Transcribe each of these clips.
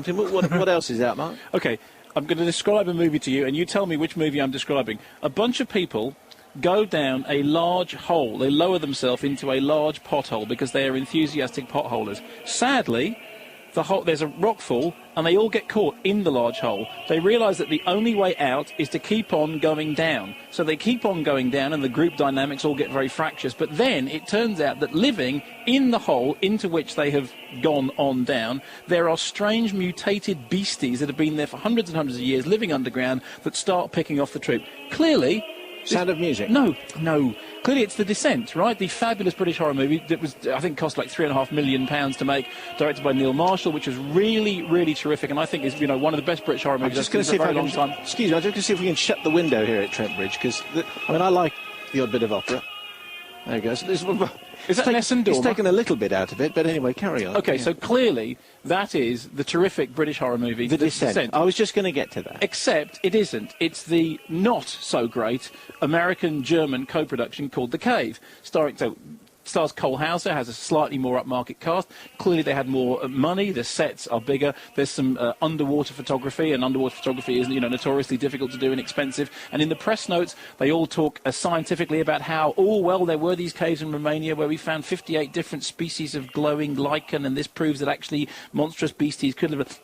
What else is out, Mark? Okay, I'm going to describe a movie to you, and you tell me which movie I'm describing. A bunch of people go down a large hole. They lower themselves into a large pothole because they are enthusiastic potholers. Sadly, there's a rockfall, and they all get caught in the large hole. They realise that the only way out is to keep on going down. So they keep on going down, and the group dynamics all get very fractious. But then it turns out that living in the hole into which they have gone on down, there are strange mutated beasties that have been there for hundreds and hundreds of years, living underground, that start picking off the troop. Clearly... Sound of Music? No. Clearly it's The Descent, right? The fabulous British horror movie that was, I think, cost like £3.5 million to make, directed by Neil Marshall, which was really, really terrific, and I think is, one of the best British horror movies for a very long time. Excuse me, I'm just going to see if we can shut the window here at Trent Bridge, because, I like the odd bit of opera. There we go. So is that an Essen-Dormer? It's taken a little bit out of it, but anyway, carry on. Okay, so clearly that is the terrific British horror movie, The Descent. I was just going to get to that. Except it isn't. It's the not-so-great American-German co-production called The Cave, stars Cole Hauser, has a slightly more upmarket cast. Clearly they had more money, the sets are bigger, there's some underwater photography, and underwater photography is notoriously difficult to do and expensive. And in the press notes, they all talk scientifically about how, there were these caves in Romania where we found 58 different species of glowing lichen, and this proves that actually monstrous beasties could live...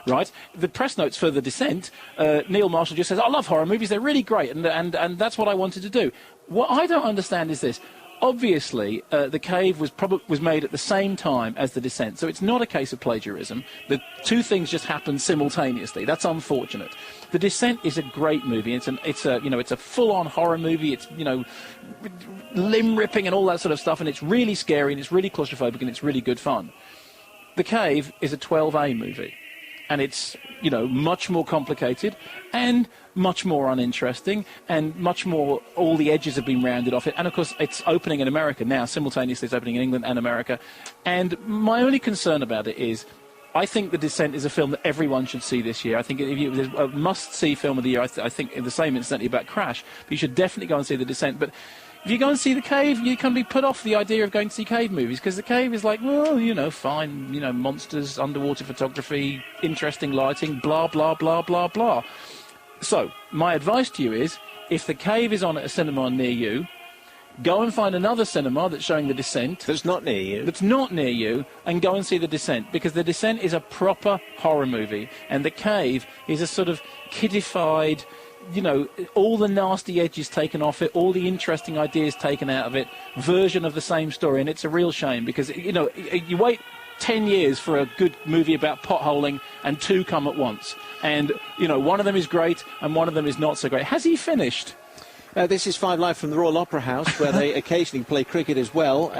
Right? The press notes for The Descent, Neil Marshall just says, I love horror movies, they're really great, and that's what I wanted to do. What I don't understand is this. Obviously, The Cave was made at the same time as The Descent, so it's not a case of plagiarism. The two things just happened simultaneously. That's unfortunate. The Descent is a great movie. It's a full-on horror movie. It's limb ripping and all that sort of stuff, and it's really scary and it's really claustrophobic and it's really good fun. The Cave is a 12A movie, and it's much more complicated and much more uninteresting, and much more, all the edges have been rounded off it. And of course it's opening in America now, simultaneously it's opening in England and America. And my only concern about it is, I think The Descent is a film that everyone should see this year. I think there's a must-see film of the year. I think the same incidentally about Crash, but you should definitely go and see The Descent. But if you go and see The Cave, you can be put off the idea of going to see cave movies, because The Cave is like, fine, monsters, underwater photography, interesting lighting, blah, blah, blah, blah, blah. So, my advice to you is, if The Cave is on at a cinema near you, go and find another cinema that's showing The Descent. That's not near you. And go and see The Descent, because The Descent is a proper horror movie, and The Cave is a sort of kiddified, all the nasty edges taken off it, all the interesting ideas taken out of it, version of the same story. And it's a real shame, because, you wait 10 years for a good movie about potholing, and two come at once. And, one of them is great, and one of them is not so great. Has he finished? This is Five Live from the Royal Opera House, where they occasionally play cricket as well.